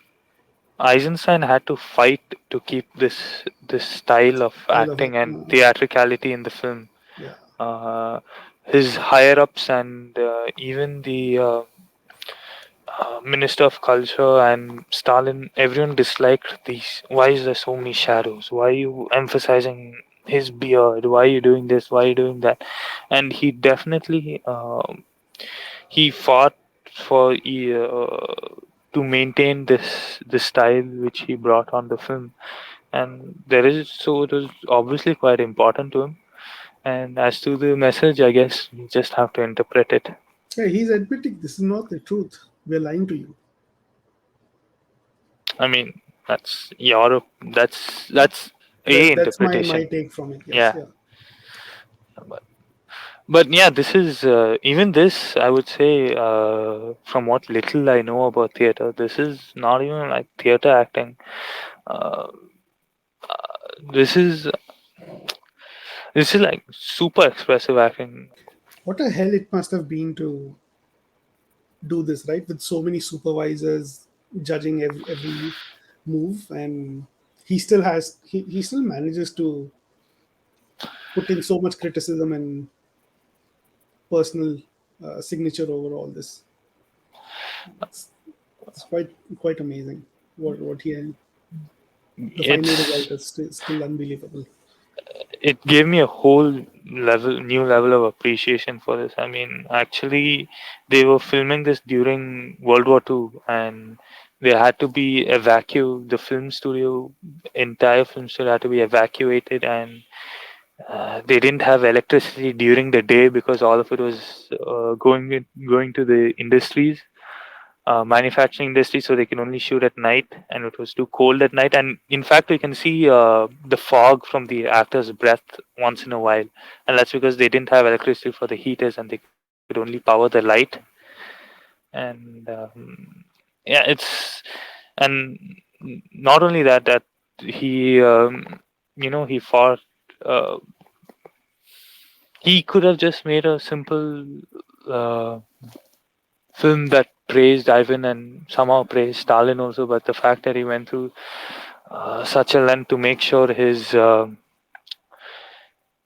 Eisenstein had to fight to keep this style of Style of acting it. and theatricality in the film. Yeah. Uh, his higher ups and even the Minister of Culture and Stalin, everyone disliked these. Why is there so many shadows? Why are you emphasizing his beard? Why are you doing this? Why are you doing that? And he definitely he fought for to maintain this style which he brought on the film, and there is so it was obviously quite important to him. And as to the message, I guess we just have to interpret it. Hey, he's admitting this is not the truth. We're lying to you. I mean, that's your that's a That's my interpretation. take from it. Yes. Yeah, Yeah. but, but yeah, this is even this. I would say, from what little I know about theater, this is not even like theater acting. Uh, this is this is like super expressive acting. What a hell it must have been to do this, right? With so many supervisors judging every move, and he still manages to put in so much criticism and personal signature over all this. It's, it's quite amazing. What he The final result It's is still unbelievable. it gave me a whole new level of appreciation for this. I mean, actually, they were filming this during World War II, and they had to be evacuated. The film studio, entire film studio, had to be evacuated, and they didn't have electricity during the day because all of it was going to the industries, manufacturing industry, so they can only shoot at night, and it was too cold at night. And in fact, we can see the fog from the actor's breath once in a while, and that's because they didn't have electricity for the heaters, and they could only power the light. And yeah, it's and not only that, that he he fought. Uh, he could have just made a simple uh, film that praised Ivan and somehow praised Stalin also, but the fact that he went through such a length to make sure his to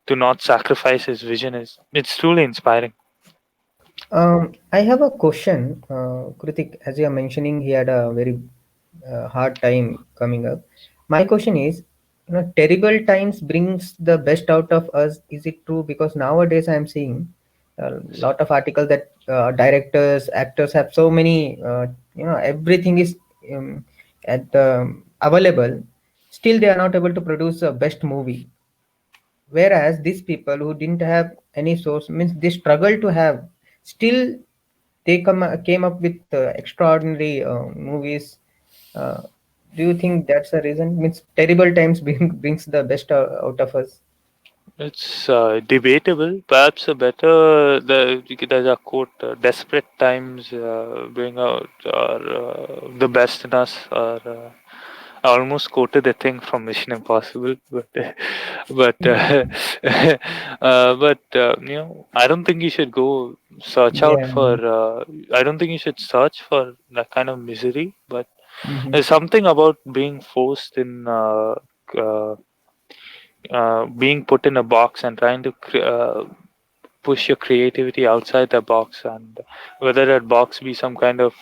not sacrifice his vision is it's truly inspiring. I have a question, Krithik. As you are mentioning, he had a very hard time coming up. My question is, terrible times brings the best out of us. Is it true? Because nowadays I am seeing a lot of articles that directors, actors have so many, everything is at available. Still, they are not able to produce a best movie. Whereas these people who didn't have any source, means they struggle to have, still they came up with extraordinary movies. uh, do you think that's the reason, means terrible times brings the best out of us? It's debatable. Perhaps a better there's a quote: "Desperate times bring out the best in us." Or I almost quoted the thing from Mission Impossible, but but I don't think you should go search out Yeah. for. I don't think you should search for that kind of misery, but Mm-hmm. There's something about being forced in uh, being put in a box and trying to push your creativity outside the box, and whether that box be some kind of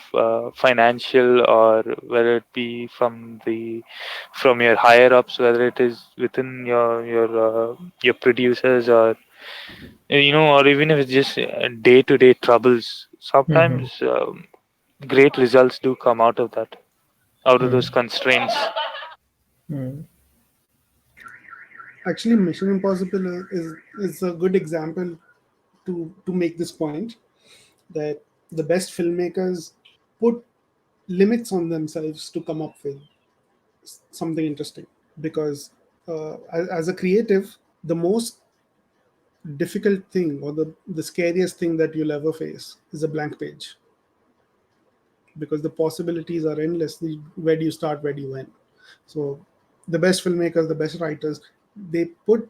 financial, or whether it be from your higher ups, whether it is within your producers, or or even if it's just day to day troubles. Mm-hmm. Sometimes great results do come out of that, out of those Mm. constraints. Mm. Actually, Mission Impossible is a good example to make this point, that the best filmmakers put limits on themselves to come up with something interesting. Because as a creative, the most difficult thing, or the scariest thing that you'll ever face, is a blank page, because the possibilities are endless. Where do you start, where do you end? So the best filmmakers, the best writers, they put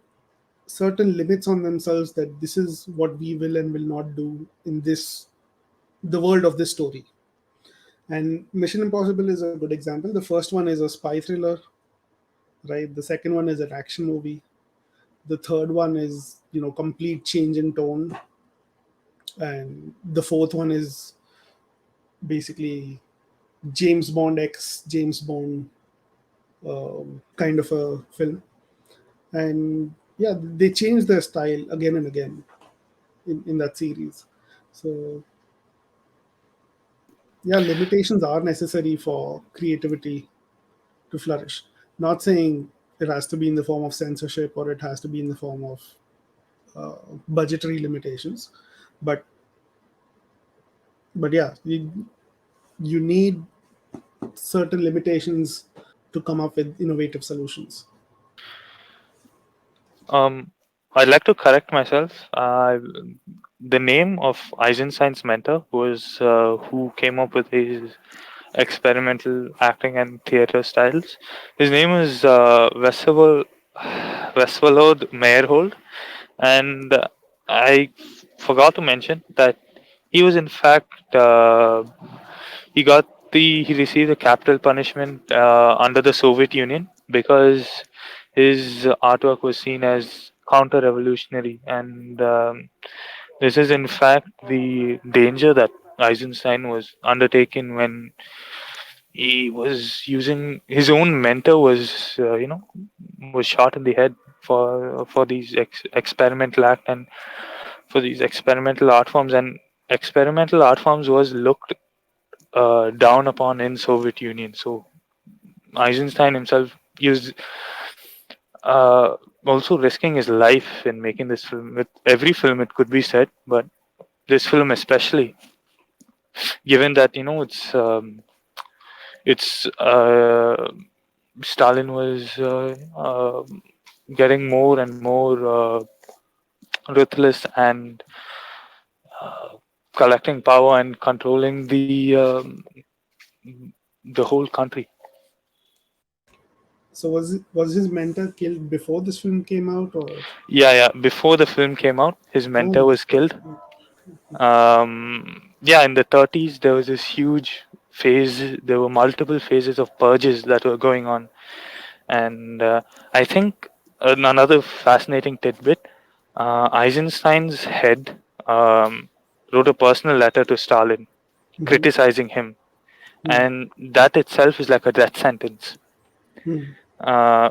certain limits on themselves, that this is what we will and will not do in this, the world of this story. And Mission Impossible is a good example. The first one is a spy thriller, right? The second one is an action movie. The third one is, complete change in tone. And the fourth one is basically James Bond X James Bond, kind of a film. And yeah, they changed their style again and again in that series. So yeah, limitations are necessary for creativity to flourish. Not saying it has to be in the form of censorship, or it has to be in the form of budgetary limitations, but yeah, you need certain limitations to come up with innovative solutions. Um, I'd like to correct myself. The name of Eisenstein's mentor was who came up with his experimental acting and theater styles. His name is Vesvald Meyerhold, and I forgot to mention that he was in fact he received a capital punishment under the Soviet Union because his artwork was seen as counter-revolutionary, and this is in fact the danger that Eisenstein was undertaking when he was using his own mentor was shot in the head for these experimental act and for these experimental art forms, and experimental art forms was looked down upon in Soviet Union. So Eisenstein himself used also risking his life in making this film. With every film, it could be said, but this film especially, given that it's Stalin was getting more and more ruthless and collecting power and controlling the whole country. So was his mentor killed before this film came out, or? Yeah, yeah. Before the film came out, his Oh mentor my was god. killed. Yeah, in the 30s, there was this huge phase. There were multiple phases of purges that were going on, and I think another fascinating tidbit: Eisenstein's head wrote a personal letter to Stalin Hmm. criticizing him, Hmm. and that itself is like a death sentence. Hmm.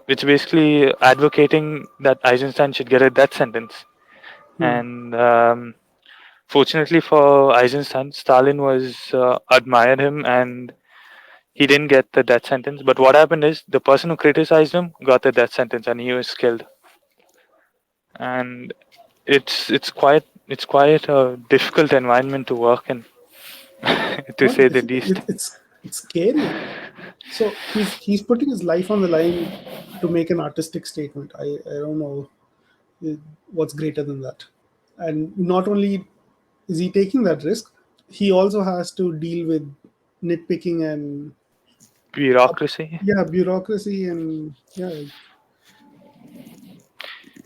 It's basically advocating that Eisenstein should get a death sentence, Hmm. and fortunately for Eisenstein, Stalin was admired him and he didn't get the death sentence. But what happened is the person who criticized him got the death sentence and he was killed. And it's quite a difficult environment to work in, to No, say the least. it's scary. So he's putting his life on the line to make an artistic statement. I don't know what's greater than that. And not only is he taking that risk, he also has to deal with nitpicking and Bureaucracy. yeah, bureaucracy, and yeah,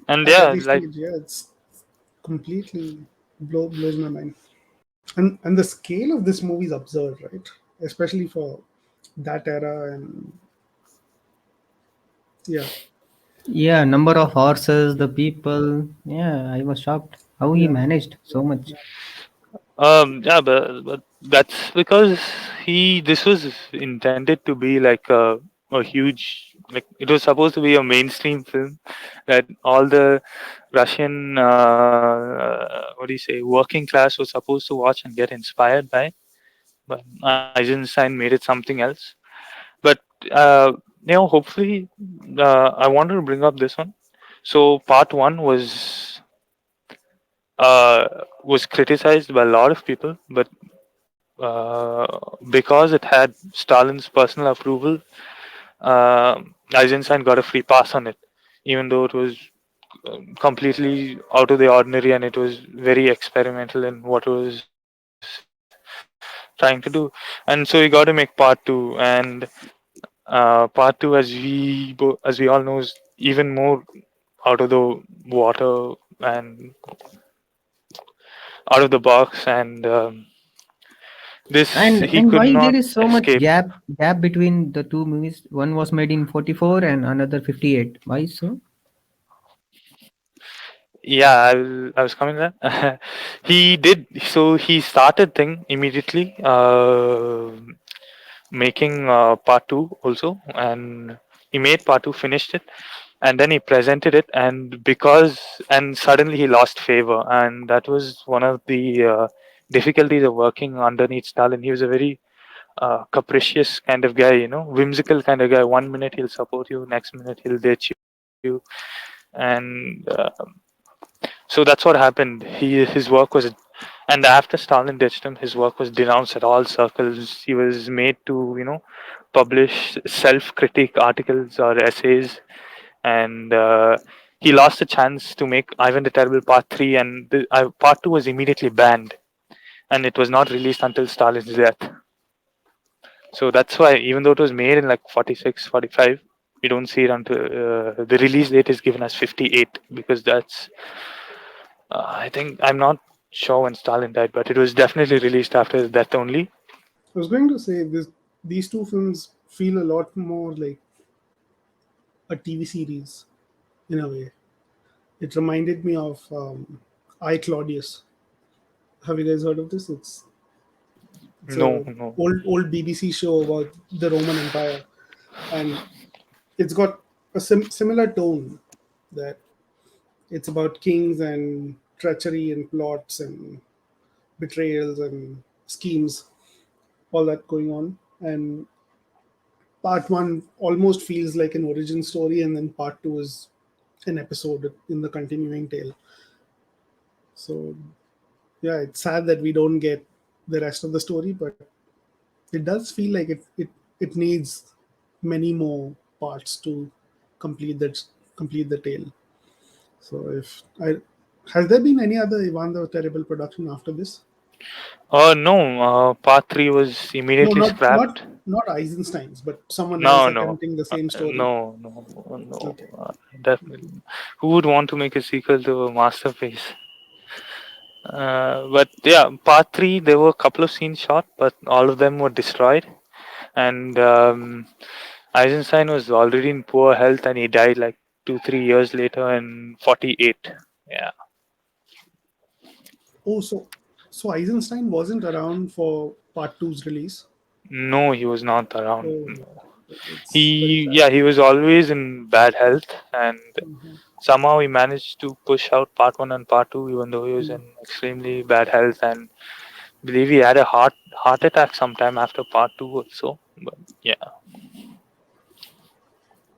And at yeah, every like stage. Yeah, it's completely blows my mind. And the scale of this movie is absurd, right? Especially for that era, and yeah, Yeah, number of horses, the people. Yeah, I was shocked how he yeah, managed so much. Yeah, but that's because this was intended to be like a huge, like it was supposed to be a mainstream film that all the Russian what do you say, working class was supposed to watch and get inspired by. But Eisenstein made it something else. But uh, hopefully, I wanted to bring up this one. So part one was criticized by a lot of people, but because it had Stalin's personal approval, uh, Eisenstein got a free pass on it, even though it was completely out of the ordinary and it was very experimental in what it was trying to do. And so he got to make part two, and part two, as we all know, is even more out of the water and out of the box, and this he And could why not there is so much escape. gap between the two movies? One was made in 44 and another 58. Why so? Yeah, I was coming there. He did so. He started thing immediately, making part two also, and he made part two, finished it, and then he presented it, and suddenly he lost favor, and that was one of the difficulties of working underneath Stalin. He was a very capricious kind of guy, whimsical kind of guy. One minute he'll support you, next minute he'll ditch you, and so that's what happened. His work was, and after Stalin ditched him, his work was denounced at all circles. He was made to, publish self-critique articles or essays, and he lost a chance to make Ivan the Terrible Part Three, and Part Two was immediately banned, and it was not released until Stalin's death. So that's why, even though it was made in like 46, 45, we don't see it until the release date is given as 58, because that's, I think, I'm not sure when Stalin died, but it was definitely released after his death only. I was going to say this. These two films feel a lot more like a TV series in a way. It reminded me of I Claudius. Have you guys heard of this? It's No, a no. old BBC show about the Roman Empire, and it's got a similar tone. That it's about kings and treachery and plots and betrayals and schemes, all that going on. And part one almost feels like an origin story, and then part two is an episode in the continuing tale. So yeah, it's sad that we don't get the rest of the story, but it does feel like it needs many more parts to complete that complete the tale. So if I has there been any other Ivan the Terrible production after this? No, part three was No, immediately not scrapped. Eisenstein's, but someone else No, no, attempting the same story. no, Okay. definitely. Who would want to make a sequel to a masterpiece? But yeah, part three, there were a couple of scenes shot, but all of them were destroyed. And Eisenstein was already in poor health, and he died like 2, 3 years later in 48. Yeah, Oh, so Eisenstein wasn't around for part two's release. no, he was not around. Oh, No. it's very sad. He was always in bad health, and somehow he managed to push out part one and part two, even though he was in extremely bad health, and believe he had a heart attack sometime after part two also. But yeah,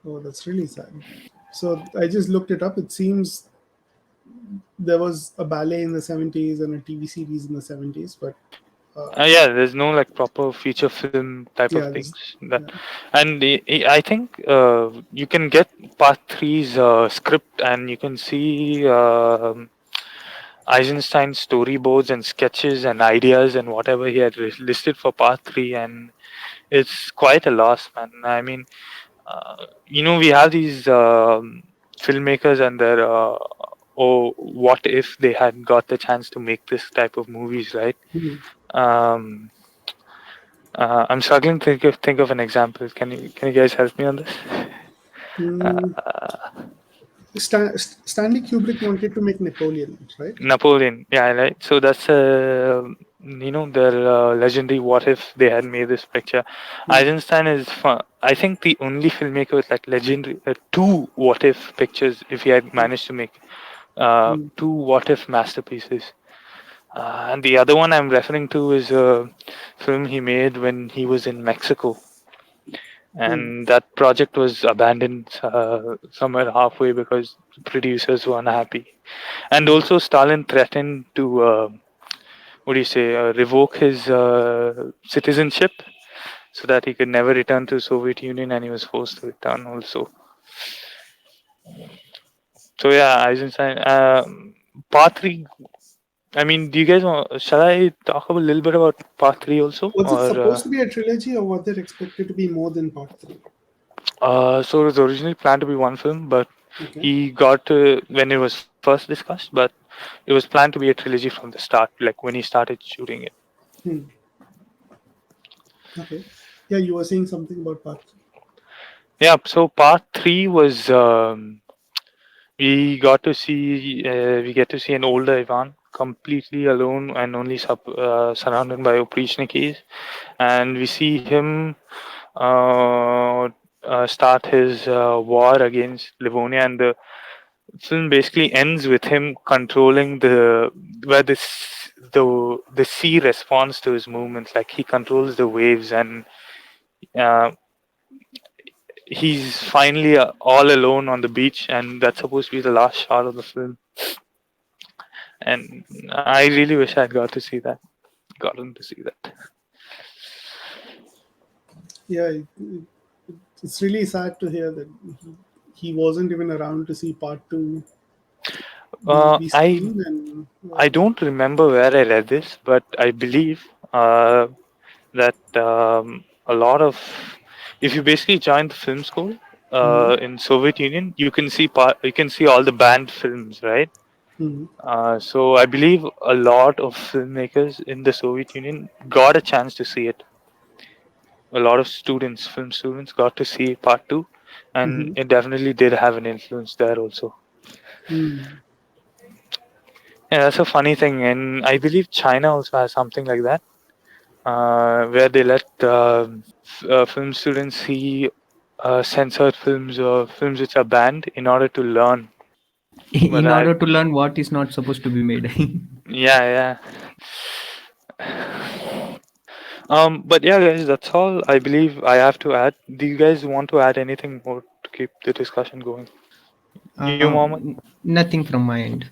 Oh, that's really sad. So I just looked it up. It seems there was a ballet in the 70s and a TV series in the 70s, but yeah. There's no like proper feature film type of yeah, this, things. That, yeah. and I think you can get part three's script, and you can see Eisenstein's storyboards and sketches and ideas and whatever he had listed for part three, and it's quite a loss, man. I mean, we have these filmmakers and their oh, what if they had got the chance to make this type of movies, right? Mhm. Um, I'm struggling to think of an example. Can you guys help me on this? Mm, Stanley Kubrick wanted to make Napoleon, right? Napoleon, yeah, right. So that's their legendary. What if they had made this picture? Hmm. Eisenstein is, I think, the only filmmaker with like legendary two what if pictures. If he had managed to make Hmm. two what if masterpieces, and the other one I'm referring to is a film he made when he was in Mexico, Hmm. and that project was abandoned somewhere halfway because producers were unhappy, and Hmm. also Stalin threatened to. What do you say, revoke his citizenship so that he could never return to Soviet Union, and he was forced to return also. So yeah, Eisenstein. Part three. I mean, do you guys want? Shall I talk a little bit about part three also, Was it or? supposed to be a trilogy, or was it expected to be more than part three? So it was originally planned to be one film, but Okay. he got when it was first discussed, but it was planned to be a trilogy from the start, like when he started shooting it. Hmm. Okay. Yeah, you were saying something about part three. Yeah. So part three was. We get to see an older Ivan completely alone and only surrounded by Oprichnikis, and we see him uh, start his war against Livonia, and the film basically ends with him controlling where the sea responds to his movements, like he controls the waves, and uh, he's finally all alone on the beach, and that's supposed to be the last shot of the film. And I really wish I'd gotten to see that. Yeah, it's really sad to hear that he wasn't even around to see part two Uh, be I screened, and I don't remember where I read this, but I believe that a lot of if you basically join the film school Mhm. in Soviet Union, you can see all the banned films, right? Mhm. So I believe a lot of filmmakers in the Soviet Union got a chance to see it. A lot of film students, got to see part two, and Mhm. it definitely did have an influence there also. Mhm. Yeah, that's a funny thing, and I believe China also has something like that, where they let film students see censored films or films which are banned in order to learn. But In I, order to learn what is not supposed to be made. yeah, yeah. But yeah, guys, that's all I believe I have to add. Do you guys want to add anything more to keep the discussion going? You, Mohammed? Nothing from my end.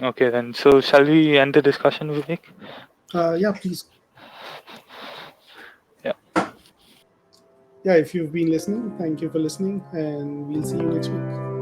Okay, then. So shall we end the discussion, Vivek? Yeah, please. Yeah. Yeah, if you've been listening, thank you for listening, and we'll see you next week.